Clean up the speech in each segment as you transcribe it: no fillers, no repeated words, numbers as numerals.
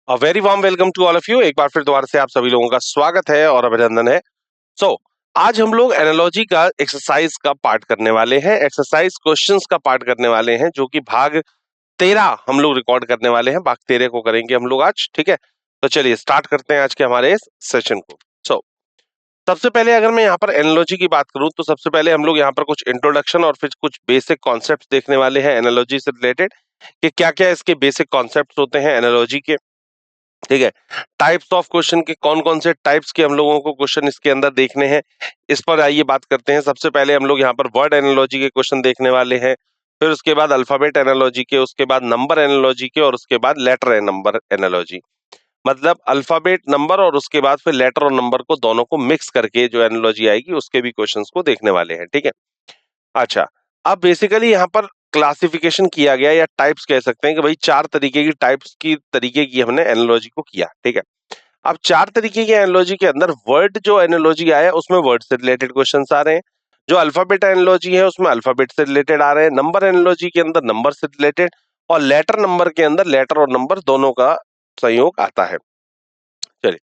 Very warm welcome to all of you. एक बार फिर दोबारा से आप सभी लोगों का स्वागत है और अभिनंदन है। आज हम लोग एनालॉजी का एक्सरसाइज का पार्ट करने वाले हैं, एक्सरसाइज क्वेश्चंस का पार्ट करने वाले हैं, जो कि भाग 13 हम लोग रिकॉर्ड करने वाले हैं। भाग 13 को करेंगे हम लोग आज, ठीक है। तो चलिए स्टार्ट करते हैं आज के हमारे इस सेशन को। सबसे पहले अगर मैं यहाँ पर एनालॉजी की बात करूं तो सबसे पहले हम लोग यहाँ पर कुछ इंट्रोडक्शन और फिर कुछ बेसिक कॉन्सेप्ट्स देखने वाले हैं एनालॉजी से रिलेटेड, कि क्या क्या इसके बेसिक कॉन्सेप्ट्स होते हैं एनालॉजी के, ठीक है। टाइप्स ऑफ क्वेश्चन के कौन कौन से टाइप्स के हम लोगों को क्वेश्चन इसके अंदर देखने हैं, इस पर आइए बात करते हैं। सबसे पहले हम लोग यहाँ पर वर्ड एनालॉजी के क्वेश्चन देखने वाले हैं, फिर उसके बाद अल्फाबेट एनालॉजी के, उसके बाद नंबर एनालॉजी के, और उसके बाद लेटर नंबर एनालॉजी। मतलब अल्फाबेट नंबर और उसके बाद फिर लेटर और नंबर को दोनों को मिक्स करके जो एनालॉजी आएगी उसके भी क्वेश्चंस को देखने वाले हैं, ठीक है। अच्छा, अब बेसिकली यहाँ पर क्लासिफिकेशन किया गया या टाइप्स कह सकते हैं कि भाई 4 तरीके की टाइप्स की तरीके की हमने एनालॉजी को किया, ठीक है। अब 4 तरीके की एनालॉजी के अंदर वर्ड जो एनालॉजी आया उसमें वर्ड से रिलेटेड क्वेश्चंस आ रहे हैं, जो अल्फाबेट एनालॉजी है उसमें अल्फाबेट से रिलेटेड आ रहे हैं, नंबर एनालॉजी के अंदर नंबर से रिलेटेड, और लेटर नंबर के अंदर लेटर और नंबर दोनों का संयोग आता है। चलिए,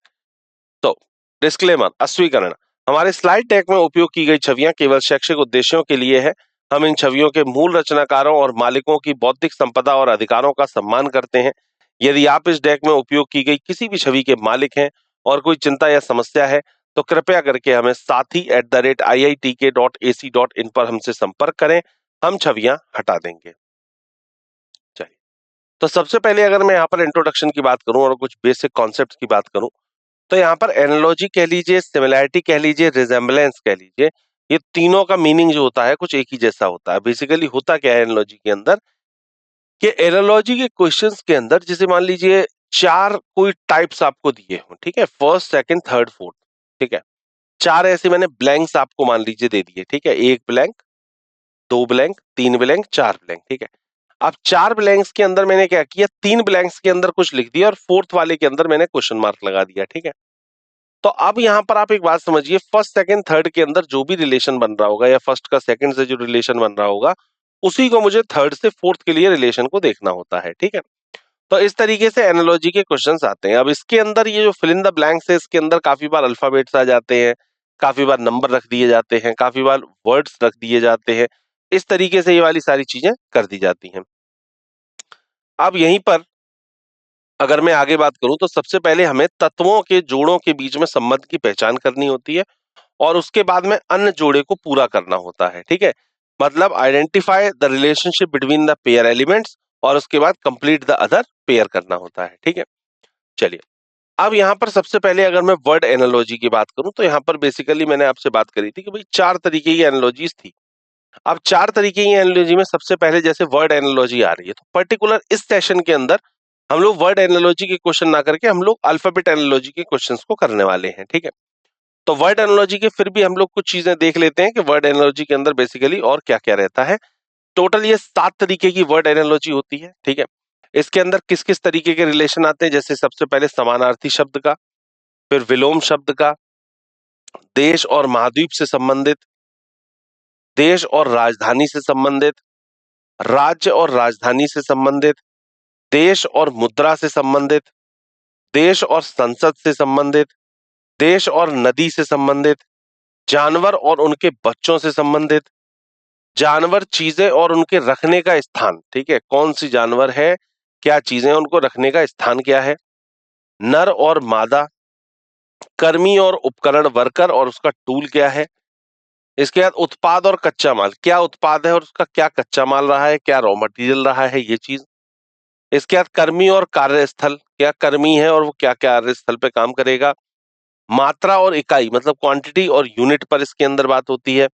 तो डिस्क्लेमर, अस्वीकरण। हमारे स्लाइड डेक में उपयोग की गई छवियां केवल शैक्षिक उद्देश्यों के लिए है। हम इन छवियों के मूल रचनाकारों और मालिकों की बौद्धिक संपदा और अधिकारों का सम्मान करते हैं। यदि आप इस डेक में उपयोग की गई किसी भी छवि के मालिक हैं और कोई चिंता या समस्या है तो कृपया करके हमें sathi@iitk.ac.in पर हमसे संपर्क करें, हम छवियां हटा देंगे। चलिए, तो सबसे पहले अगर मैं यहाँ पर इंट्रोडक्शन की बात करूं और कुछ बेसिक कॉन्सेप्ट की बात करूं, तो यहाँ पर एनालॉजी कह लीजिए, सिमिलैरिटी कह लीजिए, रिजेम्बलेंस कह लीजिए, ये तीनों का मीनिंग जो होता है कुछ एक ही जैसा होता है। बेसिकली होता क्या है एनालॉजी के अंदर, कि एनालॉजी के क्वेश्चंस के अंदर जैसे मान लीजिए 4 कोई टाइप्स आपको दिए हो, ठीक है, फर्स्ट, सेकंड, थर्ड, फोर्थ, ठीक है। 4 ऐसे मैंने ब्लैंक्स आपको मान लीजिए दे दिए, ठीक है। 1 ब्लैंक, 2 ब्लैंक, 3 ब्लैंक, 4 ब्लैंक, ठीक है। अब 4 ब्लैंक्स के अंदर मैंने क्या किया, 3 ब्लैंक्स के अंदर कुछ लिख दिया और फोर्थ वाले के अंदर मैंने क्वेश्चन मार्क लगा दिया, ठीक है। तो अब यहां पर आप एक बात समझिए, फर्स्ट सेकंड थर्ड के अंदर जो भी रिलेशन बन रहा होगा या फर्स्ट का सेकंड से जो रिलेशन बन रहा होगा उसी को मुझे थर्ड से फोर्थ के लिए रिलेशन को देखना होता है, ठीक है। तो इस तरीके से एनालॉजी के क्वेश्चंस आते हैं। अब इसके अंदर ये जो फिल इन द ब्लैंक्स है इसके अंदर काफी बार अल्फाबेट्स आ जाते हैं, काफी बार नंबर रख दिए जाते हैं, काफी बार वर्ड्स रख दिए जाते हैं। इस तरीके से ये वाली सारी चीजें कर दी जाती हैं। अब यहीं पर अगर मैं आगे बात करूं तो सबसे पहले हमें तत्वों के जोड़ों के बीच में संबंध की पहचान करनी होती है और उसके बाद में अन्य जोड़े को पूरा करना होता है, ठीक है। मतलब identify the relationship between the pair elements और उसके बाद कंप्लीट द अदर पेयर करना होता है, ठीक है। चलिए, अब यहाँ पर सबसे पहले अगर मैं वर्ड एनालॉजी की बात करूं तो यहाँ पर बेसिकली मैंने आपसे बात करी थी कि भाई 4 तरीके की एनालॉजीज थी। अब 4 तरीके की एनालॉजी में सबसे पहले जैसे वर्ड एनालॉजी आ रही है तो पर्टिकुलर इस सेशन के अंदर हम लोग वर्ड एनालॉजी के क्वेश्चन ना करके हम लोग अल्फाबेट एनालॉजी के क्वेश्चंस को करने वाले हैं, ठीक है। तो वर्ड एनालॉजी के फिर भी हम लोग कुछ चीजें देख लेते हैं कि वर्ड एनालॉजी के अंदर बेसिकली और क्या क्या रहता है। टोटल ये 7 तरीके की वर्ड एनालॉजी होती है, ठीक है। इसके अंदर किस किस तरीके के रिलेशन आते हैं, जैसे सबसे पहले समानार्थी शब्द का, फिर विलोम शब्द का, देश और महाद्वीप से संबंधित, देश और राजधानी से संबंधित, राज्य और राजधानी से संबंधित, देश और मुद्रा से संबंधित, देश और संसद से संबंधित, देश और नदी से संबंधित, जानवर और उनके बच्चों से संबंधित, जानवर, चीजें और उनके रखने का स्थान, ठीक है, कौन सी जानवर है, क्या चीजें, उनको रखने का स्थान क्या है, नर और मादा, कर्मी और उपकरण, वर्कर और उसका टूल क्या है। इसके बाद उत्पाद और कच्चा माल, क्या उत्पाद है और उसका क्या कच्चा माल रहा है, क्या रॉ मटेरियल रहा है, ये चीज। इसके बाद कर्मी और कार्यस्थल, क्या कर्मी है और वो क्या क्या कार्यस्थल पे काम करेगा। मात्रा और इकाई, मतलब क्वांटिटी और यूनिट पर इसके अंदर बात होती है।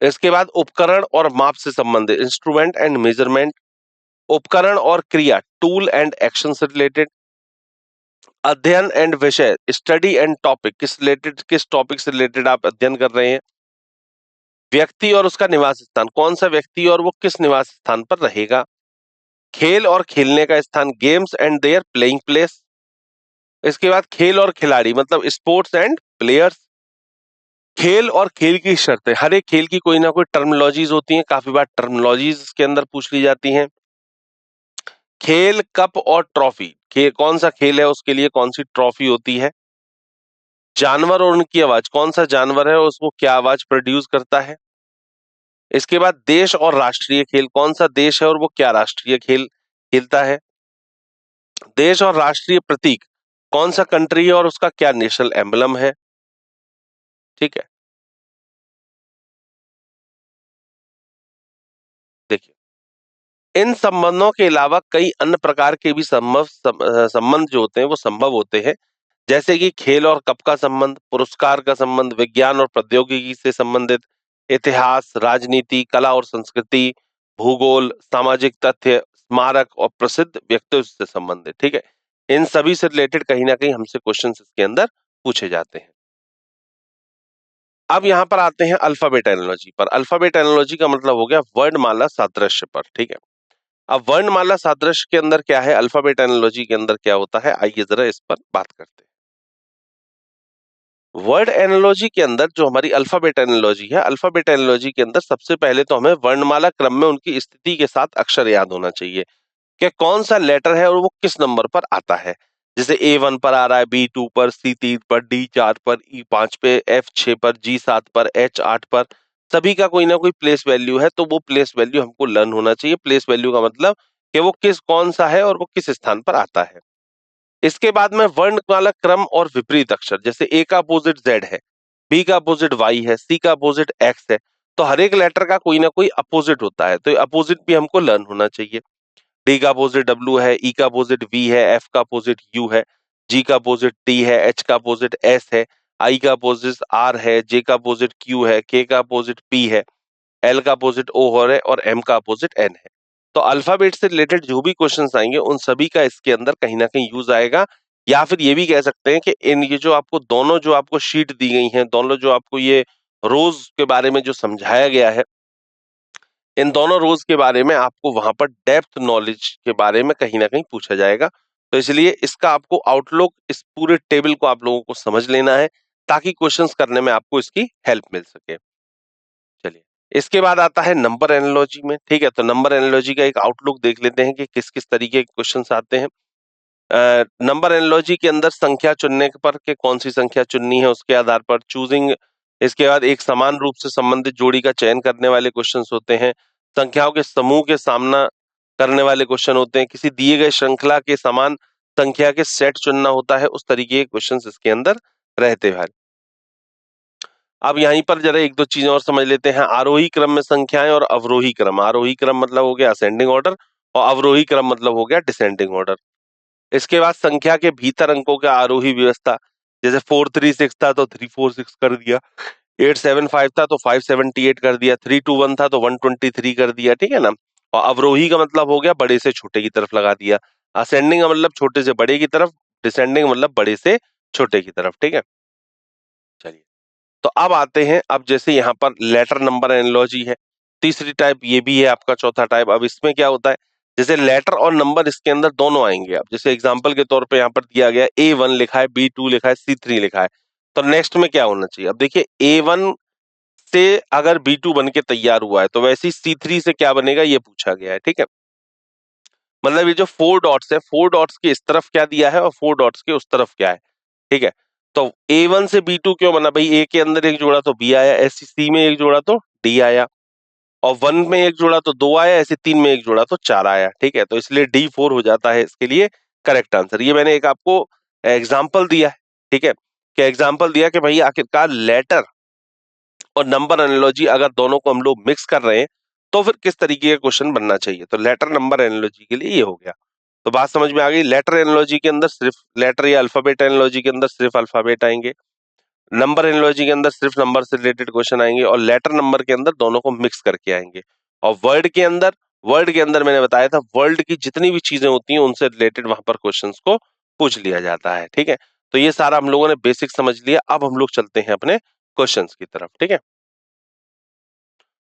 इसके बाद उपकरण और माप से संबंधित, इंस्ट्रूमेंट एंड मेजरमेंट, उपकरण और क्रिया, टूल एंड एक्शन से रिलेटेड, अध्ययन एंड विषय, स्टडी एंड टॉपिक, किस टॉपिक से रिलेटेड आप अध्ययन कर रहे हैं। व्यक्ति और उसका निवास स्थान, कौन सा व्यक्ति और वो किस निवास स्थान पर रहेगा। खेल और खेलने का स्थान, games and their playing place. इसके बाद खेल और खिलाड़ी, मतलब स्पोर्ट्स एंड प्लेयर्स। खेल और खेल की शर्तें, हर एक खेल की कोई ना कोई टर्मिनोलॉजीज होती हैं, काफी बार टर्मिनोलॉजीज के अंदर पूछ ली जाती हैं। खेल, कप और ट्रॉफी, कौन सा खेल है उसके लिए कौन सी ट्रॉफी होती है। जानवर और उनकी आवाज, कौन सा जानवर है उसको क्या आवाज प्रोड्यूस करता है। इसके बाद देश और राष्ट्रीय खेल, कौन सा देश है और वो क्या राष्ट्रीय खेल खेलता है। देश और राष्ट्रीय प्रतीक, कौन सा कंट्री है और उसका क्या नेशनल एम्बलम है। ठीक है, देखिए इन संबंधों के अलावा कई अन्य प्रकार के भी संबंध जो होते हैं वो संभव होते हैं, जैसे कि खेल और कप का संबंध, पुरस्कार का संबंध, विज्ञान और प्रौद्योगिकी से संबंधित, इतिहास, राजनीति, कला और संस्कृति, भूगोल, सामाजिक तथ्य, स्मारक और प्रसिद्ध व्यक्तित्व से संबंधित। ठीक है, इन सभी से रिलेटेड कहीं ना कहीं हमसे क्वेश्चंस इसके अंदर पूछे जाते हैं। अब यहाँ पर आते हैं अल्फाबेट एनालॉजी पर। अल्फाबेट एनालॉजी का मतलब हो गया वर्णमाला सादृश्य पर। ठीक है, अब वर्णमाला सादृश्य के अंदर क्या है, अल्फाबेट एनालॉजी के अंदर क्या होता है, आइए जरा इस पर बात करते हैं। वर्ड एनालॉजी के अंदर जो हमारी अल्फाबेट एनालॉजी है, अल्फाबेट एनालॉजी के अंदर सबसे पहले तो हमें वर्णमाला क्रम में उनकी स्थिति के साथ अक्षर याद होना चाहिए कि कौन सा लेटर है और वो किस नंबर पर आता है। जैसे A1 पर आ रहा है, B2 पर, C3 पर, D4 पर, E5 पे, F6 पर, G7 पर, H8 पर, सभी का कोई ना कोई प्लेस वैल्यू है, तो वो प्लेस वैल्यू हमको लर्न होना चाहिए। प्लेस वैल्यू का मतलब कि वो कौन सा है और वो किस स्थान पर आता है। इसके बाद में वर्णमाला क्रम और विपरीत अक्षर, जैसे A का अपोजिट Z है, B का अपोजिट Y है, C का अपोजिट X है, तो हर एक लेटर का कोई ना कोई अपोजिट होता है, तो अपोजिट भी हमको लर्न होना चाहिए। D का अपोजिट W है, E का अपोजिट V है, F का अपोजिट U है, G का अपोजिट T है, H का अपोजिट S है, I का अपोजिट R है, J का अपोजिट Q है, K का अपोजिट P है, L का अपोजिट O है और M का अपोजिट N है। तो अल्फाबेट से रिलेटेड जो भी क्वेश्चंस आएंगे उन सभी का इसके अंदर कहीं ना कहीं यूज आएगा। या फिर ये भी कह सकते हैं कि इन ये जो आपको दोनों जो आपको शीट दी गई हैं, दोनों जो आपको ये रोज के बारे में जो समझाया गया है, इन दोनों रोज के बारे में आपको वहां पर डेप्थ नॉलेज के बारे में कहीं ना कहीं पूछा जाएगा। तो इसलिए इसका आपको आउटलुक, इस पूरे टेबल को आप लोगों को समझ लेना है ताकि क्वेश्चंस करने में आपको इसकी हेल्प मिल सके। चलिए, इसके बाद आता है नंबर एनालॉजी में। ठीक है, तो नंबर एनालॉजी का एक आउटलुक देख लेते हैं कि किस किस तरीके के क्वेश्चंस आते हैं। नंबर एनालॉजी के अंदर संख्या चुनने पर के कौन सी संख्या चुननी है उसके आधार पर चूजिंग। इसके बाद एक समान रूप से संबंधित जोड़ी का चयन करने वाले क्वेश्चंस होते हैं। संख्याओं के समूह के सामना करने वाले क्वेश्चन होते हैं। किसी दिए गए श्रृंखला के समान संख्या के सेट चुनना होता है, उस तरीके के क्वेश्चंस इसके अंदर रहते हैं। अब यहीं पर जरा एक दो चीजें और समझ लेते हैं। आरोही क्रम में संख्याएं और अवरोही क्रम। आरोही क्रम मतलब हो गया असेंडिंग ऑर्डर और अवरोही क्रम मतलब हो गया डिसेंडिंग ऑर्डर। इसके बाद संख्या के भीतर अंकों का आरोही व्यवस्था, जैसे 436 था तो 346 कर दिया, 875 था तो 578 कर दिया, 321 था तो 123 कर दिया। ठीक है ना। और अवरोही का मतलब हो गया बड़े से छोटे की तरफ लगा दिया। असेंडिंग का मतलब छोटे से बड़े की तरफ, डिसेंडिंग मतलब बड़े से छोटे की तरफ। ठीक है, चलिए, तो अब आते हैं, अब जैसे यहाँ पर लेटर नंबर एनालॉजी है, तीसरी टाइप ये भी है आपका, चौथा टाइप। अब इसमें क्या होता है, जैसे लेटर और नंबर इसके अंदर दोनों आएंगे। अब जैसे एग्जांपल के तौर पे यहाँ पर दिया गया A1 लिखा है, B2 लिखा है, C3 लिखा है, तो नेक्स्ट में क्या होना चाहिए। अब देखिए A1 से अगर B2 बन के तैयार हुआ है तो वैसे ही C3 से क्या बनेगा ये पूछा गया है। ठीक है, मतलब ये जो 4 डॉट्स है, 4 डॉट्स के इस तरफ क्या दिया है और 4 डॉट्स के उस तरफ क्या है। ठीक है, तो A1 से B2 क्यों बना भाई, A के अंदर एक जोड़ा तो B आया, ऐसे C में एक जोड़ा तो D आया, और 1 में एक जोड़ा तो 2 आया, ऐसे 3 में एक जोड़ा तो 4 आया। ठीक है, तो इसलिए D4 हो जाता है इसके लिए करेक्ट आंसर। ये मैंने एक आपको एग्जाम्पल दिया है। ठीक है, क्या एग्जाम्पल दिया कि भाई आखिरकार लेटर और नंबर एनालॉजी अगर दोनों को हम लोग मिक्स कर रहे हैं तो फिर किस तरीके का क्वेश्चन बनना चाहिए। तो लेटर नंबर एनालॉजी के लिए ये हो गया। तो बात समझ में आ गई। लेटर एनालॉजी के अंदर सिर्फ लेटर, या अल्फाबेट एनालॉजी के अंदर सिर्फ अल्फाबेट आएंगे, नंबर एनालॉजी के अंदर सिर्फ नंबर से रिलेटेड क्वेश्चन आएंगे, और लेटर नंबर के अंदर दोनों को मिक्स करके आएंगे। और वर्ड के अंदर मैंने बताया था वर्ल्ड की जितनी भी चीजें होती हैं उनसे रिलेटेड वहां पर क्वेश्चंस को पूछ लिया जाता है। ठीक है, तो ये सारा हम लोगों ने बेसिक समझ लिया। अब हम लोग चलते हैं अपने क्वेश्चंस की तरफ। ठीक है,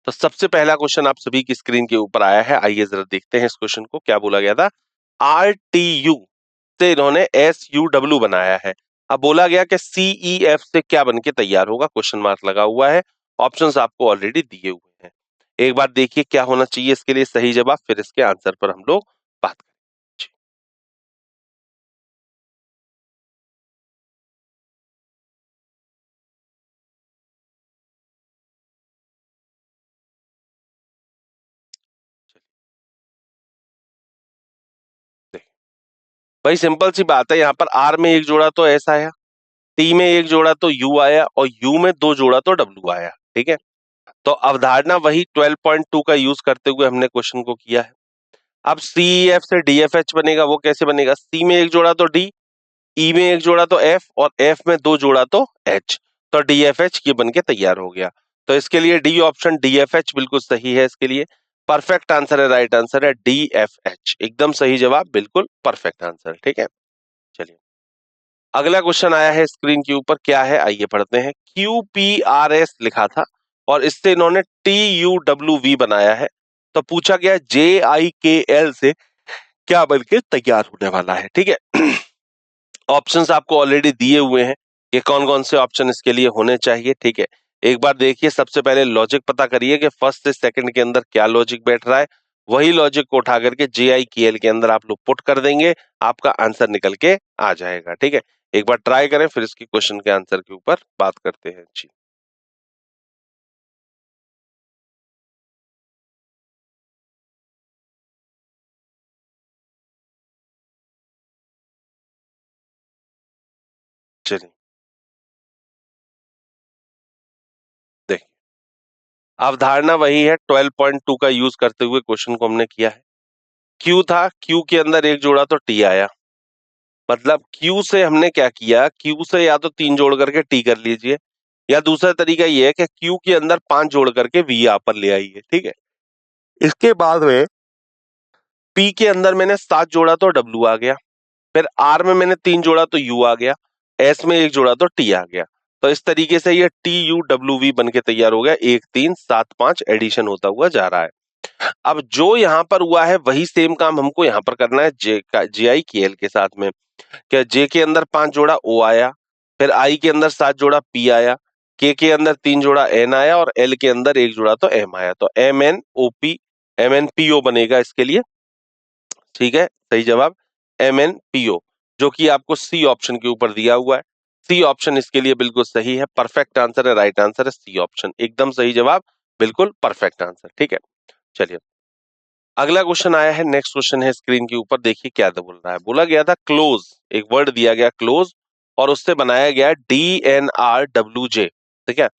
तो सबसे पहला क्वेश्चन आप सभी की स्क्रीन के ऊपर आया है, आइए जरा देखते हैं इस क्वेश्चन को। क्या बोला गया था, RTU से इन्होंने SUW बनाया है। अब बोला गया कि CEF से क्या बन के तैयार होगा, क्वेश्चन मार्क लगा हुआ है। ऑप्शंस आपको ऑलरेडी दिए हुए हैं। एक बार देखिए क्या होना चाहिए इसके लिए सही जवाब, फिर इसके आंसर पर हम लोग बात करेंगे। भाई सिंपल सी बात है, यहाँ पर आर में एक जोड़ा तो एस आया, टी में एक जोड़ा तो यू आया और यू में दो जोड़ा तो डब्ल्यू आया। ठीक है, तो अवधारणा वही 12.2 का यूज करते हुए हमने क्वेश्चन को किया है। अब सी एफ से डी एफ एच बनेगा, वो कैसे बनेगा? सी में एक जोड़ा तो डी, ई में एक जोड़ा तो एफ और एफ में दो जोड़ा तो एच, तो डी एफ एच ये बन के तैयार हो गया। तो इसके लिए D option D F H बिल्कुल सही है, इसके लिए परफेक्ट आंसर है, राइट आंसर है डी एफ एच, एकदम सही जवाब, बिल्कुल परफेक्ट आंसर। ठीक है, चलिए अगला क्वेश्चन आया है स्क्रीन के ऊपर, क्या है आइए पढ़ते हैं। क्यू पी आर एस लिखा था और इससे इन्होंने टी यू डब्ल्यू वी बनाया है, तो पूछा गया जे आई के एल से क्या बन के तैयार होने वाला है। ठीक है, ऑप्शंस आपको ऑलरेडी दिए हुए हैं, ये कौन कौन से ऑप्शन इसके लिए होने चाहिए। ठीक है, एक बार देखिए, सबसे पहले लॉजिक पता करिए कि फर्स्ट से सेकंड के अंदर क्या लॉजिक बैठ रहा है, वही लॉजिक को उठा करके जे आई के एल के अंदर आप लोग पुट कर देंगे, आपका आंसर निकल के आ जाएगा। ठीक है, एक बार ट्राई करें, फिर इसकी क्वेश्चन के आंसर के ऊपर बात करते हैं जी। चलिए देखिए, अवधारणा वही है, 12.2 का यूज करते हुए क्वेश्चन को हमने किया है। क्यू था, क्यू के अंदर एक जोड़ा तो टी आया, मतलब क्यू से हमने क्या किया, क्यू से या तो तीन जोड़ करके टी कर लीजिए, या दूसरा तरीका ये है कि क्यू के अंदर पांच जोड़ करके वी यहाँ पर ले आइए। ठीक है, इसके बाद में पी के अंदर मैंने सात जोड़ा तो डब्ल्यू आ गया, फिर आर में मैंने तीन जोड़ा तो यू आ गया, एस में एक जोड़ा तो टी आ गया, तो इस तरीके से ये टी यू डब्ल्यू वी बन के तैयार हो गया, एक तीन सात पांच एडिशन होता हुआ जा रहा है। अब जो यहाँ पर हुआ है वही सेम काम हमको यहाँ पर करना है जे का, जे आई के एल के साथ में। क्या जे के अंदर पांच जोड़ा ओ आया, फिर आई के अंदर सात जोड़ा पी आया, के अंदर तीन जोड़ा एन आया और एल के अंदर एक जोड़ा तो एम आया, तो M N O P, M N P O बनेगा इसके लिए। ठीक है, सही जवाब एम एन पी ओ, जो कि आपको सी ऑप्शन के ऊपर दिया हुआ है। सी ऑप्शन इसके लिए बिल्कुल सही है, परफेक्ट आंसर है, राइट आंसर है सी ऑप्शन, एकदम सही जवाब, बिल्कुल परफेक्ट आंसर। ठीक है, चलिए अगला क्वेश्चन आया है, नेक्स्ट क्वेश्चन है स्क्रीन के ऊपर, देखिए क्या बोल रहा है। बोला गया था क्लोज, एक वर्ड दिया गया क्लोज और उससे बनाया गया D N R W J. ठीक है,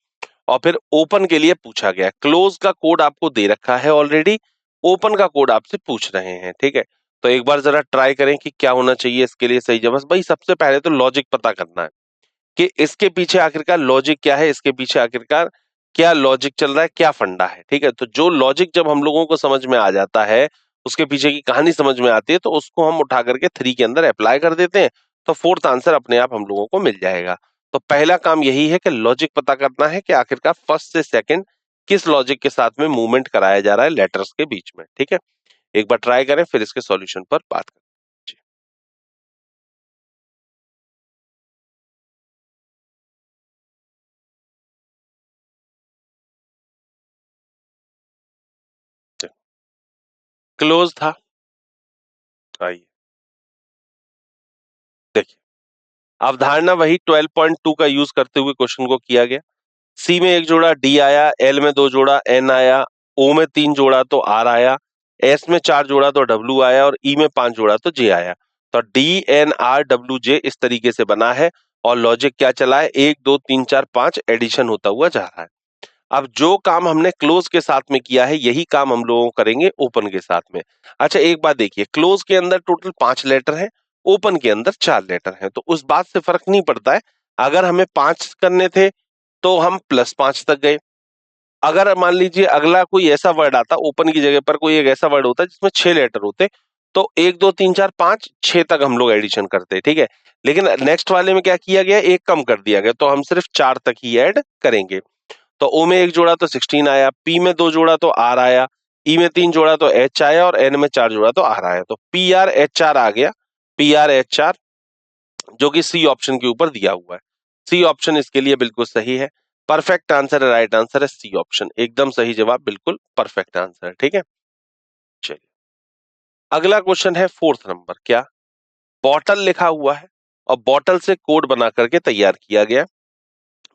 और फिर ओपन के लिए पूछा गया, क्लोज का कोड आपको दे रखा है ऑलरेडी, ओपन का कोड आपसे पूछ रहे हैं। ठीक है, तो एक बार जरा ट्राई करें कि क्या होना चाहिए इसके लिए सही जवाब। भाई सबसे पहले तो लॉजिक पता करना है कि इसके पीछे आखिरकार लॉजिक क्या है, इसके पीछे आखिरकार क्या लॉजिक चल रहा है, क्या फंडा है। ठीक है, तो जो लॉजिक जब हम लोगों को समझ में आ जाता है, उसके पीछे की कहानी समझ में आती है, तो उसको हम उठा करके थ्री के अंदर अप्लाई कर देते हैं, तो फोर्थ आंसर अपने आप हम लोगों को मिल जाएगा। तो पहला काम यही है कि लॉजिक पता करना है कि आखिरकार फर्स्ट से सेकंड किस लॉजिक के साथ में मूवमेंट कराया जा रहा है लेटर्स के बीच में। ठीक है, एक बार ट्राई करें, फिर इसके सॉल्यूशन पर बात करें जी। क्लोज था, आइए देखिए, अवधारणा वही 12.2 का यूज करते हुए क्वेश्चन को किया गया। सी में एक जोड़ा डी आया, एल में दो जोड़ा एन आया, ओ में तीन जोड़ा तो आर आया, एस में चार जोड़ा तो डब्ल्यू आया और ई में पांच जोड़ा तो जे आया, तो D N R W J इस तरीके से बना है। और लॉजिक क्या चला है, एक दो तीन चार पांच एडिशन होता हुआ जा रहा है। अब जो काम हमने क्लोज के साथ में किया है, यही काम हम लोग करेंगे ओपन के साथ में। अच्छा एक बात देखिए, क्लोज के अंदर टोटल पांच लेटर हैं, ओपन के अंदर चार लेटर हैं, तो उस बात से फर्क नहीं पड़ता है। अगर हमें पांच करने थे तो हम प्लस पांच तक गए। अगर मान लीजिए अगला कोई ऐसा वर्ड आता, ओपन की जगह पर कोई एक ऐसा वर्ड होता जिसमें छह लेटर होते, तो एक दो तीन चार पांच छह तक हम लोग एडिशन करते। ठीक है, लेकिन नेक्स्ट वाले में क्या किया गया, एक कम कर दिया गया, तो हम सिर्फ चार तक ही ऐड करेंगे। तो ओ में एक जोड़ा तो 16 आया, पी में दो जोड़ा तो आर आया, ई में तीन जोड़ा तो एच आया और एन में चार जोड़ा तो आर आया, तो पी आर एच आर आ गया, पी आर एच आर, जो कि सी ऑप्शन के ऊपर दिया हुआ है। सी ऑप्शन इसके लिए बिल्कुल सही है, परफेक्ट आंसर है, राइट आंसर है सी ऑप्शन, एकदम सही जवाब, बिल्कुल परफेक्ट आंसर। ठीक है, चलिए अगला क्वेश्चन है फोर्थ नंबर, क्या बॉटल लिखा हुआ है और बॉटल से कोड बना करके तैयार किया गया,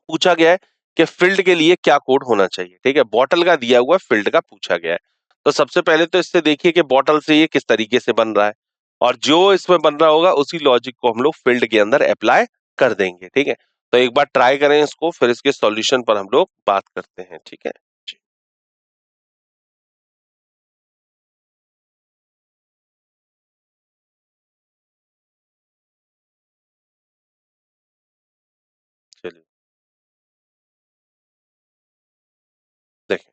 पूछा गया है कि फील्ड के लिए क्या कोड होना चाहिए। ठीक है, बॉटल का दिया हुआ फील्ड का पूछा गया है। तो सबसे पहले तो इससे देखिए कि बॉटल से ये किस तरीके से बन रहा है। और जो इसमें बन रहा होगा उसी लॉजिक को हम लोग फील्ड के अंदर अप्लाई कर देंगे। ठीक है, तो एक बार ट्राई करें इसको, फिर इसके सॉल्यूशन पर हम लोग बात करते हैं। ठीक है जी, चलिए देखें।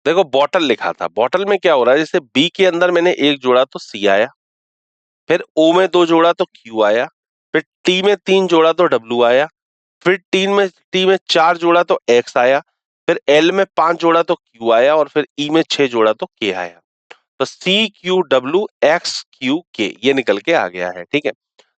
देखो बॉटल लिखा था, बॉटल में क्या हो रहा है, जैसे बी के अंदर मैंने एक जोड़ा तो सी आया, फिर ओ में दो जोड़ा तो क्यू आया, फिर टी में तीन जोड़ा तो डब्ल्यू आया, फिर टी में चार जोड़ा तो एक्स आया, फिर एल में पांच जोड़ा तो क्यू आया, और फिर ई में छह जोड़ा तो के आया। तो C Q W X Q K ये निकल के आ गया है। ठीक है,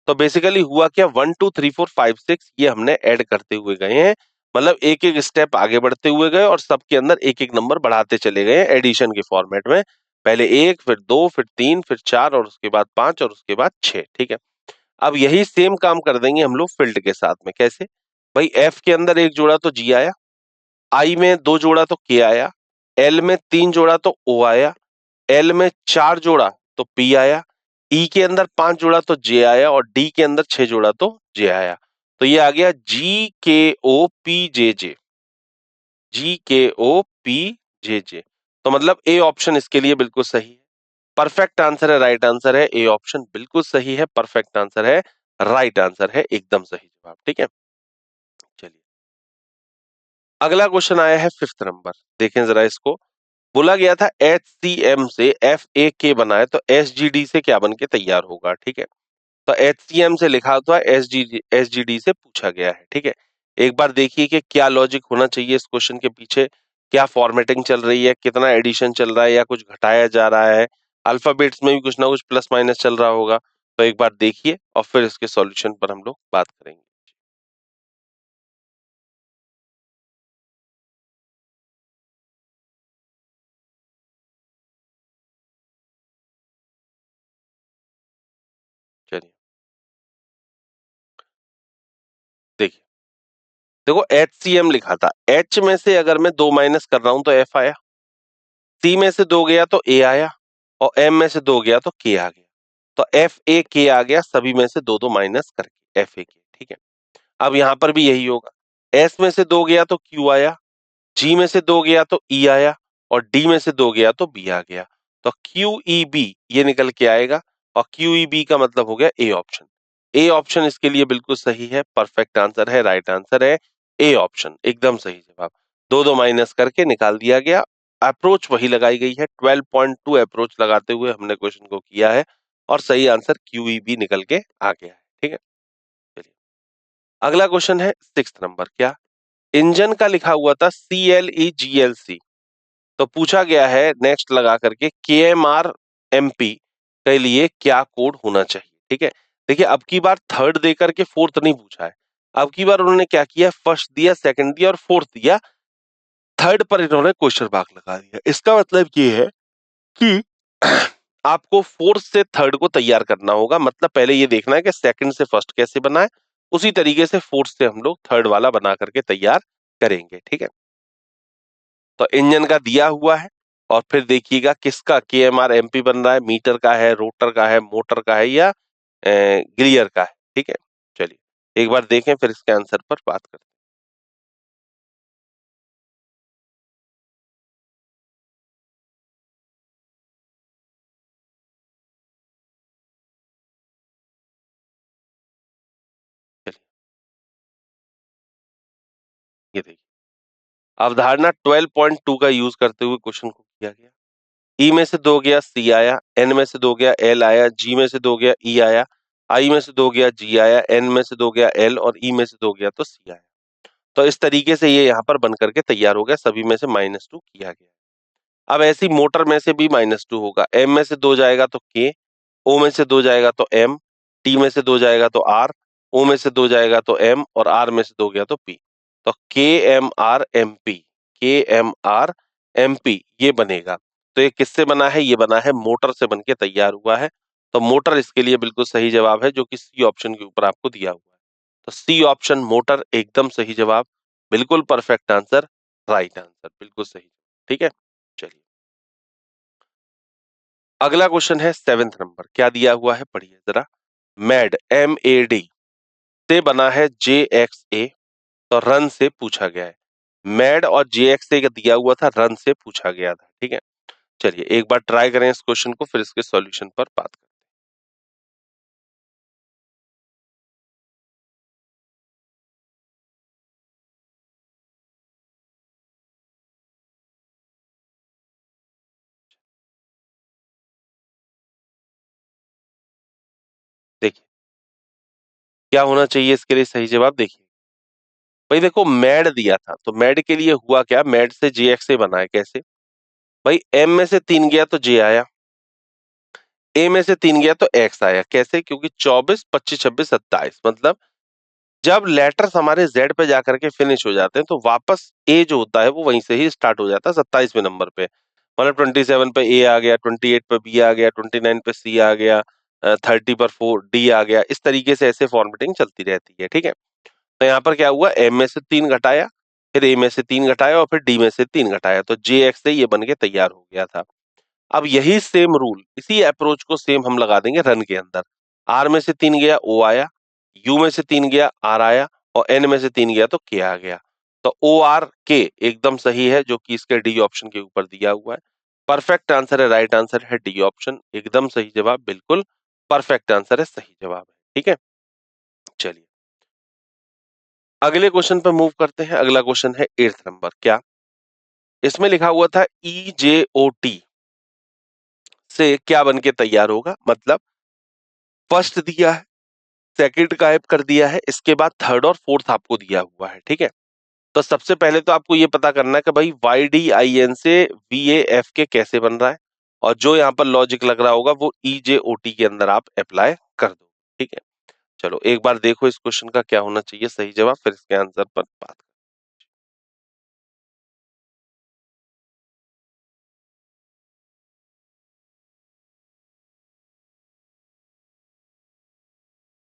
तो बेसिकली हुआ क्या, 1 2 3 4 5 6 ये हमने ऐड करते हुए गए हैं, मतलब एक एक स्टेप आगे बढ़ते हुए गए और सबके अंदर एक एक नंबर बढ़ाते चले गए एडिशन के फॉर्मेट में। पहले एक, फिर दो, फिर तीन, फिर चार, और उसके बाद पांच, और उसके बाद छह। ठीक है, अब यही सेम काम कर देंगे हम लोग फील्ड के साथ में। कैसे भाई, एफ के अंदर एक जोड़ा तो जी आया, आई में दो जोड़ा तो के आया, एल में तीन जोड़ा तो ओ आया, एल में चार जोड़ा तो पी आया, ई के अंदर पांच जोड़ा तो जे आया, और डी के अंदर छह जोड़ा तो जे आया। तो ये आ गया GKOPJJ, GKOPJJ। तो मतलब ए ऑप्शन इसके लिए बिल्कुल सही है, परफेक्ट आंसर है, राइट आंसर है। ए ऑप्शन बिल्कुल सही है, परफेक्ट आंसर है, राइट आंसर है, एकदम सही जवाब। ठीक है, चलिए अगला क्वेश्चन आया है फिफ्थ नंबर, देखें जरा इसको। बोला गया था HCM से FAK बनाए तो SGD से क्या बन के तैयार होगा। ठीक है, तो HCM से लिखा हुआ SGD से पूछा गया है। ठीक है, एक बार देखिए कि क्या लॉजिक होना चाहिए इस क्वेश्चन के पीछे, क्या फॉर्मेटिंग चल रही है, कितना एडिशन चल रहा है, या कुछ घटाया जा रहा है, अल्फाबेट्स में भी कुछ ना कुछ प्लस माइनस चल रहा होगा। तो एक बार देखिए और फिर इसके सॉल्यूशन पर हम लोग बात करेंगे। चलिए देखिए, देखो HCM लिखा था, H में से अगर मैं दो माइनस कर रहा हूं तो F आया, सी में से दो गया तो ए आया, और एम में से दो गया तो के आ गया। तो FAK आ गया, सभी में से दो दो माइनस करके FAK। ठीक है, अब यहां पर भी यही होगा, एस में से दो गया तो क्यू आया, जी में से दो गया तो ई आया, और डी में से दो गया तो बी आ गया। तो QEB ये निकल के आएगा, और QEB का मतलब हो गया ए ऑप्शन। ए ऑप्शन इसके लिए बिल्कुल सही है, परफेक्ट आंसर है, राइट आंसर है, ए ऑप्शन एकदम सही जवाब। दो दो माइनस करके निकाल दिया गया। अप्रोच वही लगाई गई है, 12.2 अप्रोच लगाते हुए हमने क्वेश्चन को किया है, और सही आंसर QEB निकल के आ गया है। ठीक है, चलिए अगला क्वेश्चन है सिक्स नंबर। क्या, इंजन का लिखा हुआ था CLEGLC, तो पूछा गया है नेक्स्ट लगा करके KMR MP के लिए क्या कोड होना चाहिए। ठीक है, देखिए अब की बार थर्ड दे करके फोर्थ नहीं पूछा है, अब की बार उन्होंने क्या किया, फर्स्ट दिया, सेकंड दिया और फोर्थ दिया, थर्ड पर इन्होंने क्वेश्चन मार्क लगा दिया। इसका मतलब ये है कि आपको फोर्थ से थर्ड को तैयार करना होगा, मतलब पहले ये देखना है कि सेकंड से फर्स्ट कैसे बना है, उसी तरीके से फोर्थ से हम लोग थर्ड वाला बना करके तैयार करेंगे। ठीक है, तो इंजन का दिया हुआ है, और फिर देखिएगा किसका KMR MP बन रहा है, मीटर का है, रोटर का है, मोटर का है, या गियर का है। ठीक है, चलिए एक बार देखें फिर इसके आंसर पर बात करते हैं। चलिए ये देखिए, अवधारणा 12.2 का यूज करते हुए क्वेश्चन को किया गया। ई में से दो गया सी आया, एन में से दो गया एल आया, जी में से दो गया ई आया, आई में से दो गया जी आया, एन में से दो गया एल, और ई में से दो गया तो सी आया। तो इस तरीके से ये यहाँ पर बन करके तैयार हो गया, सभी में से -2 किया गया। अब ऐसी मोटर में से भी -2 होगा, एम में से दो जाएगा तो के, ओ में से दो जाएगा तो एम, टी में से दो जाएगा तो आर, ओ में से दो जाएगा तो एम, और आर में से दो गया तो पी। तो KMRMP ये बनेगा। तो ये किससे बना है, ये बना है मोटर से बन के तैयार हुआ है। तो मोटर इसके लिए बिल्कुल सही जवाब है, जो कि सी ऑप्शन के ऊपर आपको दिया हुआ है। तो सी ऑप्शन मोटर एकदम सही जवाब, बिल्कुल परफेक्ट आंसर, राइट आंसर, बिल्कुल सही। ठीक है, चलिए अगला क्वेश्चन है 7th नंबर, क्या दिया हुआ है पढ़िए जरा। मैड MAD से बना है JXA, तो रन से पूछा गया है। मैड और JXA का दिया हुआ था, रन से पूछा गया था, ठीक है। चलिए एक बार ट्राई करें इस क्वेश्चन को, फिर इसके सॉल्यूशन पर बात करें। देखिए क्या होना चाहिए इसके लिए सही जवाब। देखिए भाई देखो, मैड दिया था तो मैड के लिए हुआ क्या, मैड से JXA बना है कैसे। भाई M में से 3 गया तो J आया, A में से 3 गया तो X आया। कैसे, क्योंकि 24, 25, 26, 27, मतलब जब लेटर्स हमारे Z पे जाकर के फिनिश हो जाते हैं तो वापस A जो होता है वो वहीं से ही स्टार्ट हो जाता है 27वें नंबर पे। मतलब 27 पे A आ गया, 28 पे B आ गया, 29 पे C आ गया, 30 पर 4D आ गया। इस तरीके से ऐसे फॉर्मेटिंग चलती रहती है, ठीक है। तो यहाँ पर क्या हुआ, M में से 3 घटाया, फिर A में से 3 घटाया और फिर D में से 3 घटाया, तो JX से ये बन के तैयार हो गया था। अब यही सेम रूल, इसी अप्रोच को सेम हम लगा देंगे रन के अंदर। R में से 3 गया O आया, U में से 3 गया R आया और N में से 3 गया तो K आ गया। तो ORK एकदम सही है, जो कि इसके डी ऑप्शन के ऊपर दिया हुआ है। परफेक्ट आंसर है, राइट आंसर है डी ऑप्शन, एकदम सही जवाब, बिल्कुल परफेक्ट आंसर है, सही जवाब है, ठीक है। चलिए अगले क्वेश्चन पर मूव करते हैं। अगला क्वेश्चन है 8th नंबर, क्या इसमें लिखा हुआ था EJOT से क्या बन के तैयार होगा। मतलब फर्स्ट दिया है, सेकंड गायब कर दिया है, इसके बाद थर्ड और फोर्थ आपको दिया हुआ है, ठीक है। तो सबसे पहले तो आपको ये पता करना है कि भाई YDIN से VAFK कैसे बन रहा है, और जो यहाँ पर लॉजिक लग रहा होगा वो EJOT के अंदर आप अप्लाई कर दो, ठीक है। चलो एक बार देखो इस क्वेश्चन का क्या होना चाहिए सही जवाब, फिर इसके आंसर पर बात करें।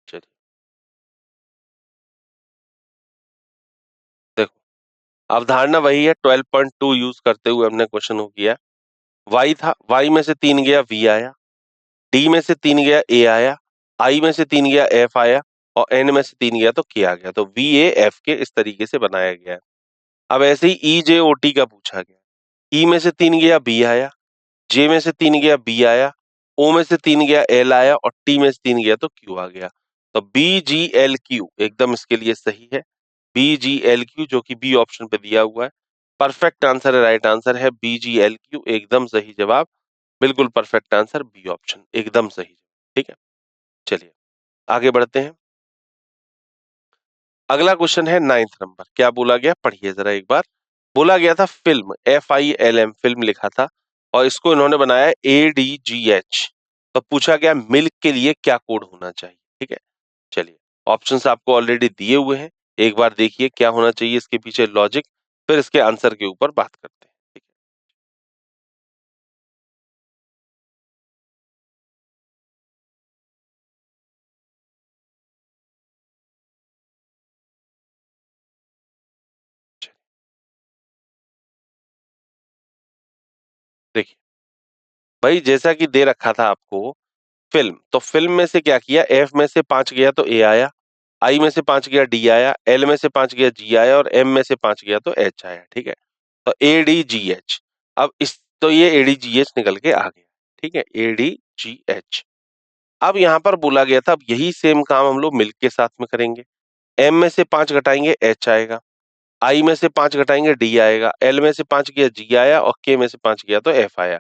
चलिए देखो, अवधारणा वही है, 12.2 यूज करते हुए हमने क्वेश्चन को किया। Y था, Y में से 3 गया V आया, D में से 3 गया A आया, I में से 3 गया F आया और N में से 3 गया तो K आ गया। तो VAFK इस तरीके से बनाया गया है। अब ऐसे ही EJOT का पूछा गया। E में से 3 गया B आया, J में से 3 गया B आया, O में से 3 गया L आया और T में से 3 गया तो Q आ गया। तो BGLQ एकदम इसके लिए सही है। BGLQ जो कि बी ऑप्शन पे दिया हुआ है, परफेक्ट आंसर है, राइट आंसर है BGLQ, एकदम सही जवाब, बिल्कुल परफेक्ट आंसर बी ऑप्शन, एकदम सही, ठीक है। चलिए आगे बढ़ते हैं। अगला क्वेश्चन है 9th नंबर, क्या बोला गया पढ़िए जरा एक बार। बोला गया था फिल्म, FILM फिल्म लिखा था और इसको इन्होंने बनाया ADGH। तो पूछा गया मिल्क के लिए क्या कोड होना चाहिए, ठीक है। चलिए ऑप्शंस आपको ऑलरेडी दिए हुए हैं, एक बार देखिए क्या होना चाहिए इसके पीछे लॉजिक, फिर इसके आंसर के ऊपर बात करते हैं, ठीक है। चलिए, देखिए भाई जैसा कि दे रखा था आपको फिल्म, तो फिल्म में से क्या किया, F में से 5 गया तो A आया, I में से 5 गया D आया, L में से 5 गया G आया और M में से 5 गया तो H आया, ठीक है। तो ADGH, अब इस तो ये ADGH निकल के आ गया, ठीक है, ADGH। अब यहाँ पर बोला गया था, अब यही सेम काम हम लोग मिल्क के साथ में करेंगे। M में से 5 घटाएंगे H आएगा, I में से 5 घटाएंगे D आएगा, L में से 5 गया G आया और K में से 5 गया तो F आया।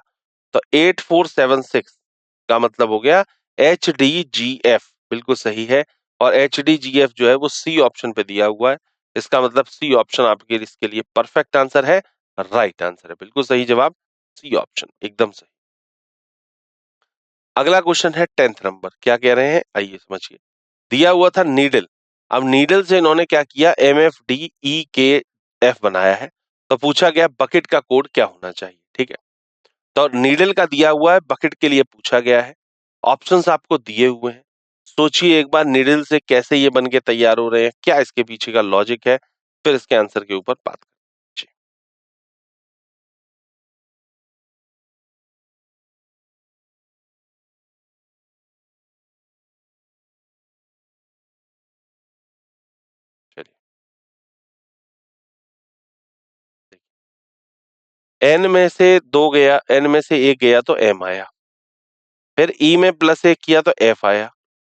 तो 8476 का मतलब हो गया HDGF, बिल्कुल सही है। और HDGF जो है वो सी ऑप्शन पे दिया हुआ है, इसका मतलब सी ऑप्शन आपके इसके लिए परफेक्ट आंसर है, राइट आंसर है, बिल्कुल सही जवाब सी ऑप्शन, एकदम सही। अगला क्वेश्चन है 10th नंबर, क्या कह रहे हैं आइए समझिए। दिया हुआ था नीडल, अब नीडल से इन्होंने क्या किया, MFDEKF बनाया है। तो पूछा गया बकेट का कोड क्या होना चाहिए, ठीक है। तो नीडल का दिया हुआ है, बकेट के लिए पूछा गया है, ऑप्शंस आपको दिए हुए हैं। सोचिए एक बार नीडल से कैसे ये बन के तैयार हो रहे हैं, क्या इसके पीछे का लॉजिक है, फिर इसके आंसर के ऊपर बात करें। जी, n में से 2 गया, n में से 1 गया तो m आया, फिर e में +1 किया तो f आया,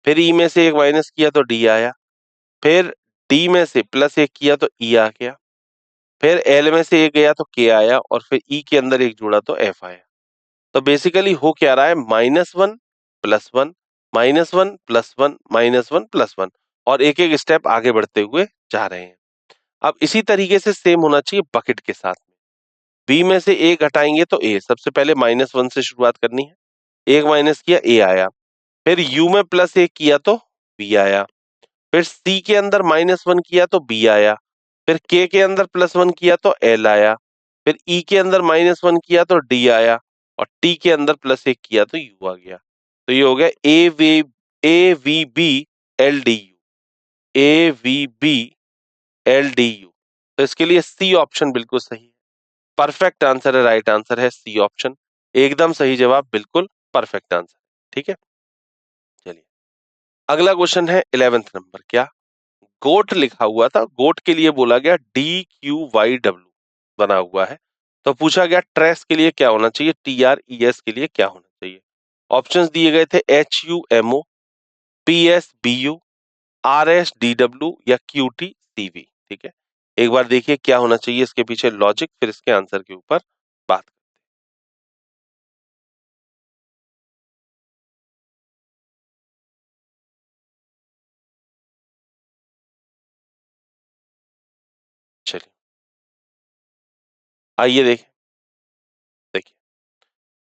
फिर e में से 1 माइनस किया तो d आया, फिर d में से +1 किया तो e आ गया, फिर l में से 1 गया तो k आया और फिर e के अंदर 1 जोड़ा तो f आया। तो बेसिकली हो क्या रहा है, -1 +1 -1 +1 -1 +1 और एक-एक स्टेप आगे बढ़ते हुए जा रहे हैं। अब इसी तरीके से सेम होना चाहिए बकेट के साथ में। बी में से ए घटाएंगे तो ए, सबसे पहले -1 से शुरुआत करनी है, 1 माइनस किया ए आया, फिर यू में +1 किया तो बी आया, फिर सी के अंदर -1 किया तो बी आया, फिर के अंदर +1 किया तो एल आया, फिर ई के अंदर -1 किया तो डी आया और टी के अंदर +1 किया तो यू आ गया। तो ये हो गया A V B L D U, A V B L D U. तो इसके लिए सी ऑप्शन बिल्कुल सही है, परफेक्ट आंसर है, राइट आंसर है सी ऑप्शन, एकदम सही जवाब, बिल्कुल परफेक्ट आंसर। ठीक है, चलिए अगला क्वेश्चन है 11th नंबर। क्या गोट लिखा हुआ था, गोट के लिए बोला गया DQYW बना हुआ है, तो पूछा गया ट्रेस के लिए क्या होना चाहिए, TRES के लिए क्या होना चाहिए। ऑप्शंस दिए गए थे HUMO, PSBU, RSDW या QTCV। ठीक है, एक बार देखिए क्या होना चाहिए इसके पीछे लॉजिक, फिर इसके आंसर के ऊपर बात करते हैं। चलिए आइए देखिए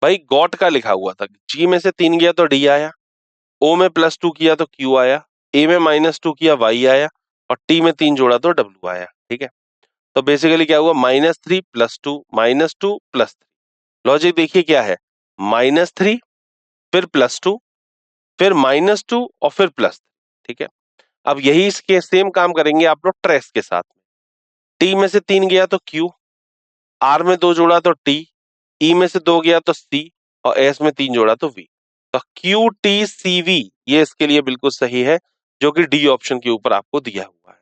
भाई, गॉट का लिखा हुआ था, जी में से 3 गया तो डी आया, ओ में +2 किया तो क्यू आया, ए में -2 किया वाई आया और टी में 3 जोड़ा तो डब्ल्यू आया। ठीक है, तो बेसिकली क्या हुआ, -3 +2 -2 +3। लॉजिक देखिए क्या है, -3 फिर +2 फिर -2 और फिर +3। ठीक है, अब यही इसके सेम काम करेंगे आप लोग ट्रेस के साथ में। टी में से 3 गया तो क्यू, आर में 2 जोड़ा तो टी, ई में से 2 गया तो सी और एस में 3 जोड़ा तो वी। तो क्यू टी सी वी ये इसके लिए बिल्कुल सही है, जो कि डी ऑप्शन के ऊपर आपको दिया हुआ है।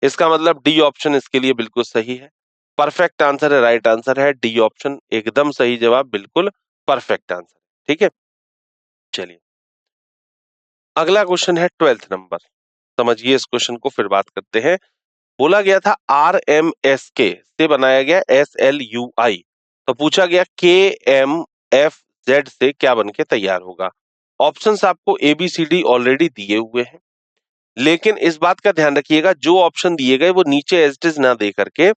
इसका मतलब डी ऑप्शन इसके लिए बिल्कुल सही है, परफेक्ट आंसर है, राइट आंसर है डी ऑप्शन, एकदम सही जवाब, बिल्कुल परफेक्ट आंसर। ठीक है, चलिए अगला क्वेश्चन है 12th नंबर। समझिए इस क्वेश्चन को, फिर बात करते हैं। बोला गया था RMSK से बनाया गया SLUI, तो पूछा गया KMFZ से क्या बन के तैयार होगा। ऑप्शंस आपको ABCD ऑलरेडी दिए हुए हैं, लेकिन इस बात का ध्यान रखिएगा जो ऑप्शन दिए गए वो नीचे एज इट इज ना दे करके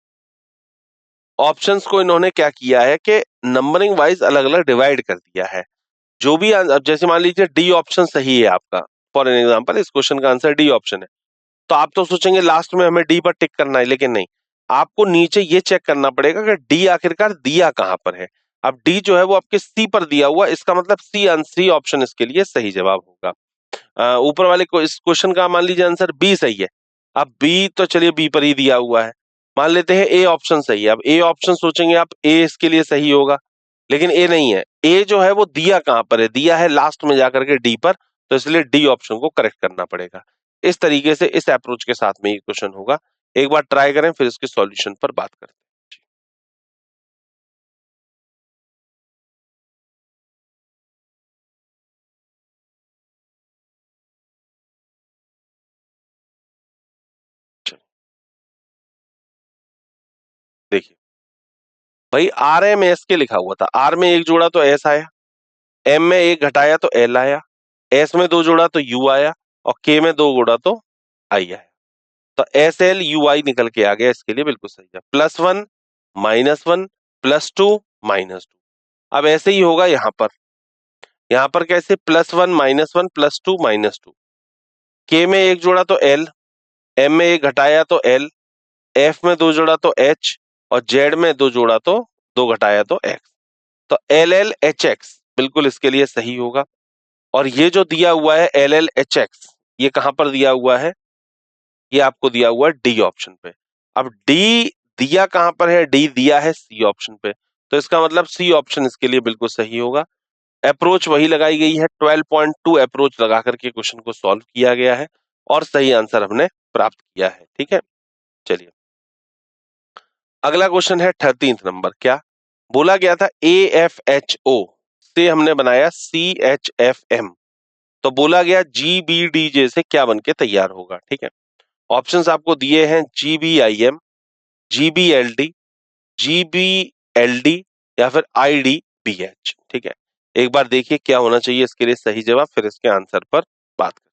ऑप्शंस को इन्होंने क्या किया है कि नंबरिंग वाइज अलग अलग डिवाइड कर दिया है। जो भी अब जैसे मान लीजिए डी ऑप्शन सही है आपका, फॉर एन एग्जाम्पल इस क्वेश्चन का आंसर डी ऑप्शन है, तो आप तो सोचेंगे लास्ट में हमें डी पर टिक करना है, लेकिन नहीं, आपको नीचे ये चेक करना पड़ेगा कि डी आखिरकार दिया कहां पर है। अब डी जो है वो आपके सी पर दिया हुआ, इसका मतलब सी ऑप्शन इसके लिए सही जवाब होगा। ऊपर वाले को इस क्वेश्चन का मान लीजिए आंसर बी सही है, अब बी तो चलिए बी पर ही दिया हुआ है, मान लेते हैं ए ऑप्शन सही है, अब ए ऑप्शन सोचेंगे आप ए इसके लिए सही होगा, लेकिन ए नहीं है, ए जो है वो दिया कहां पर है, दिया है लास्ट में जाकर के डी पर, तो इसलिए डी ऑप्शन को करेक्ट करना पड़ेगा। इस तरीके से इस अप्रोच के साथ में ये क्वेश्चन होगा, एक बार ट्राई करें फिर इसके सॉल्यूशन पर बात करते हैं। चलिए, देखिए भाई RMS के लिखा हुआ था, आर में 1 जोड़ा तो एस आया, एम में 1 घटाया तो एल आया, एस में 2 जोड़ा तो यू आया और के में 2 जोड़ा तो आई आया। तो SLUI निकल के आ गया, इसके लिए बिल्कुल सही है। +1 -1 +2 -2। अब ऐसे ही होगा यहाँ पर कैसे, +1 -1 +2 -2। के में 1 जोड़ा तो एल, एम में 1 घटाया तो एल, एफ में 2 जोड़ा तो एच और जेड में 2 जोड़ा तो 2 घटाया तो एक्स। तो LLHX बिल्कुल इसके लिए सही होगा। और ये जो दिया हुआ है LLHX, ये कहां पर दिया हुआ है, ये आपको दिया हुआ है डी ऑप्शन पे। अब डी दिया कहां पर है, डी दिया है सी ऑप्शन पे, तो इसका मतलब सी ऑप्शन इसके लिए बिल्कुल सही होगा। अप्रोच वही लगाई गई है, 12.2 अप्रोच लगा करके क्वेश्चन को सॉल्व किया गया है और सही आंसर हमने प्राप्त किया है। ठीक है, चलिए अगला क्वेश्चन है 13th नंबर। क्या बोला गया था AFHO से हमने बनाया CHFM, तो बोला गया GBDJ से क्या बन के तैयार होगा। ठीक है, ऑप्शंस आपको दिए हैं GBIM, GBLD, GBLD या फिर IDBH। ठीक है, एक बार देखिए क्या होना चाहिए इसके लिए सही जवाब, फिर इसके आंसर पर बात करते हैं।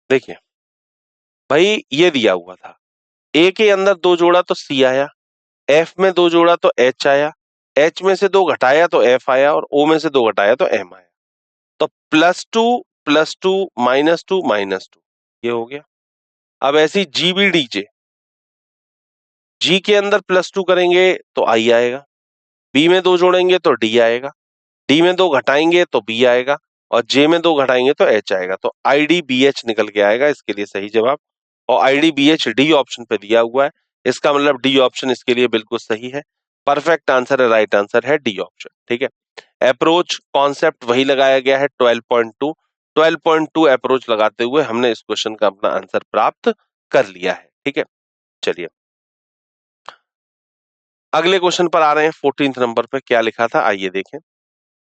देखिए भाई, ये दिया हुआ था ए के अंदर दो जोड़ा तो सी आया, एफ में दो जोड़ा तो एच आया, एच में से दो घटाया तो एफ आया, और ओ में से दो घटाया तो एम आया। तो प्लस टू माइनस टू ये हो गया। अब ऐसी जीबीडीजे, जी के अंदर प्लस टू करेंगे तो आई आएगा, बी में दो जोड़ेंगे तो डी आएगा, डी में दो घटाएंगे तो बी आएगा, और जे में दो घटाएंगे तो एच आएगा। तो आई डी बी एच निकल के आएगा इसके लिए सही जवाब, और I D B H D option पे दिया हुआ है, इसका मतलब डी ऑप्शन इसके लिए बिल्कुल सही है। परफेक्ट आंसर है, राइट आंसर है डी ऑप्शन। ठीक है, अप्रोच कॉन्सेप्ट वही लगाया गया है 12.2, 12.2 अप्रोच लगाते हुए हमने इस क्वेश्चन का अपना आंसर प्राप्त कर लिया है। ठीक है, चलिए अगले क्वेश्चन पर आ रहे हैं। 14th नंबर पे क्या लिखा था आइए देखें।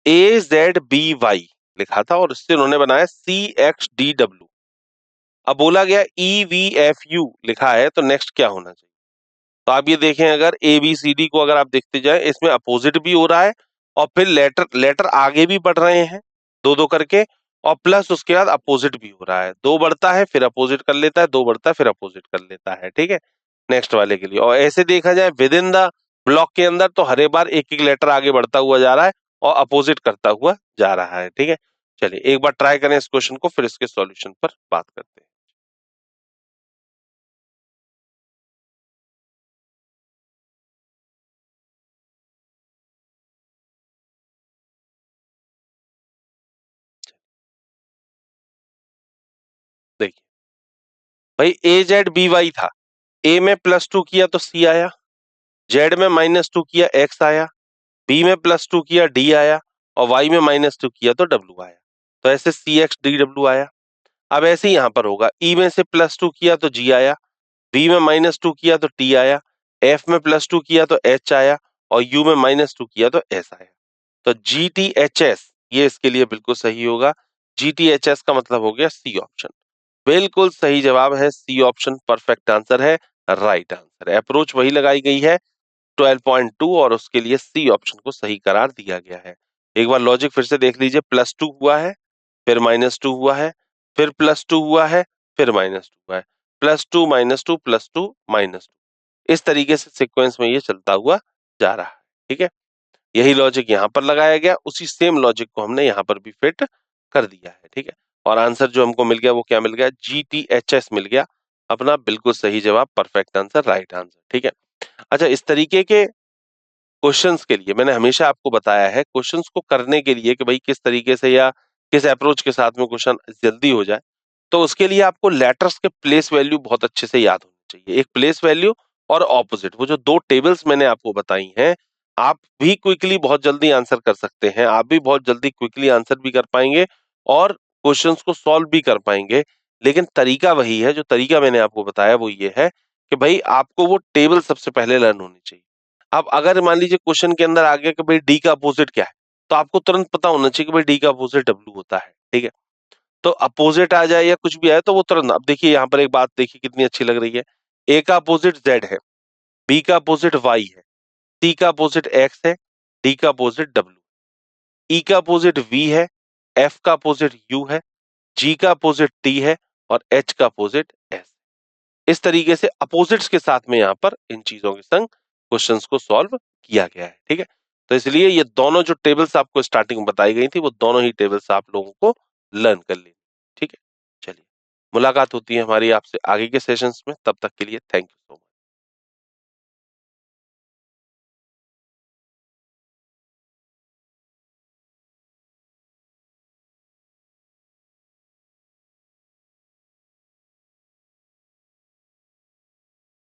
AZBY लिखा था और इससे उन्होंने बनाया CXDW। अब बोला गया EVFU लिखा है, तो नेक्स्ट क्या होना चाहिए। तो आप ये देखें, अगर ABCD को अगर आप देखते जाए, इसमें अपोजिट भी हो रहा है और फिर लेटर लेटर आगे भी बढ़ रहे हैं दो दो करके, और प्लस उसके बाद अपोजिट भी हो रहा है, दो बढ़ता है फिर अपोजिट कर लेता है, दो बढ़ता है फिर अपोजिट कर लेता है। ठीक है, नेक्स्ट वाले के लिए। और ऐसे देखा जाए विद इन द ब्लॉक के अंदर, तो हर एक बार एक एक लेटर आगे बढ़ता हुआ जा रहा है और अपोजिट करता हुआ जा रहा है। ठीक है, चलिए एक बार ट्राई करें इस क्वेश्चन को, फिर इसके सॉल्यूशन पर बात करते हैं। देखिए भाई, AZBY था, ए में प्लस टू किया तो सी आया, जेड में माइनस टू किया एक्स आया, बी में प्लस टू किया डी आया, और वाई में माइनस टू किया तो डब्ल्यू आया। तो ऐसे CXDW आया। अब ऐसे ही यहां पर होगा, ई में से प्लस टू किया तो जी आया, बी में माइनस टू किया तो टी आया, एफ में प्लस टू किया तो एच आया, और यू में माइनस टू किया तो एस आया। तो GTHS ये इसके लिए बिल्कुल सही होगा। GTHS का मतलब हो गया सी ऑप्शन। बिल्कुल सही जवाब है सी ऑप्शन, परफेक्ट आंसर है, राइट आंसर है। अप्रोच वही लगाई गई है 12.2, और उसके लिए सी ऑप्शन को सही करार दिया गया है। एक बार लॉजिक फिर से देख लीजिए, प्लस टू हुआ है, फिर माइनस टू हुआ है, फिर प्लस टू हुआ है, फिर माइनस टू हुआ है, plus two minus two plus two minus two, इस तरीके से सीक्वेंस में ये चलता हुआ जा रहा है। ठीक है, यही लॉजिक यहाँ पर लगाया गया, उसी सेम लॉजिक को हमने यहाँ पर भी फिट कर दिया है। ठीक है, और आंसर जो हमको मिल गया वो क्या मिल गया, GTHS मिल गया अपना बिल्कुल सही जवाब, परफेक्ट आंसर, राइट आंसर। ठीक है, अच्छा इस तरीके के क्वेश्चंस के लिए मैंने हमेशा आपको बताया है, क्वेश्चंस को करने के लिए कि भाई किस तरीके से या किस अप्रोच के साथ में क्वेश्चन जल्दी हो जाए, तो उसके लिए आपको लेटर्स के प्लेस वैल्यू बहुत अच्छे से याद होनी चाहिए। एक प्लेस वैल्यू और ऑपोजिट, वो जो दो टेबल्स मैंने आपको बताई हैं, आप भी क्विकली बहुत जल्दी आंसर कर सकते हैं, आप भी बहुत जल्दी क्विकली आंसर भी कर पाएंगे और क्वेश्चंस को सॉल्व भी कर पाएंगे। लेकिन तरीका वही है, जो तरीका मैंने आपको बताया वो ये है कि भाई आपको वो टेबल सबसे पहले लर्न होनी चाहिए। अब अगर मान लीजिए क्वेश्चन के अंदर आ गया कि भाई डी का अपोजिट क्या है, तो आपको तुरंत पता होना चाहिए कि भाई डी का अपोजिट डब्ल्यू होता है। ठीक है, तो अपोजिट आ जाए या कुछ भी आए तो वो तुरंत, अब देखिए यहाँ पर एक बात देखिए कितनी अच्छी लग रही है। ए का अपोजिट जेड है, बी का अपोजिट वाई है, सी का अपोजिट एक्स है, डी का अपोजिट डब्ल्यू, ई का अपोजिट वी है, एफ का अपोजिट यू है, जी का अपोजिट टी है, और एच का अपोजिट एस। इस तरीके से अपोजिट्स के साथ में यहाँ पर इन चीजों के संग क्वेश्चंस को सॉल्व किया गया है। ठीक है, तो इसलिए ये दोनों जो टेबल्स आपको स्टार्टिंग में बताई गई थी, वो दोनों ही टेबल्स आप लोगों को लर्न कर लेनी। ठीक है, चलिए मुलाकात होती है हमारी आपसे आगे के सेशंस में, तब तक के लिए थैंक यू सो मच।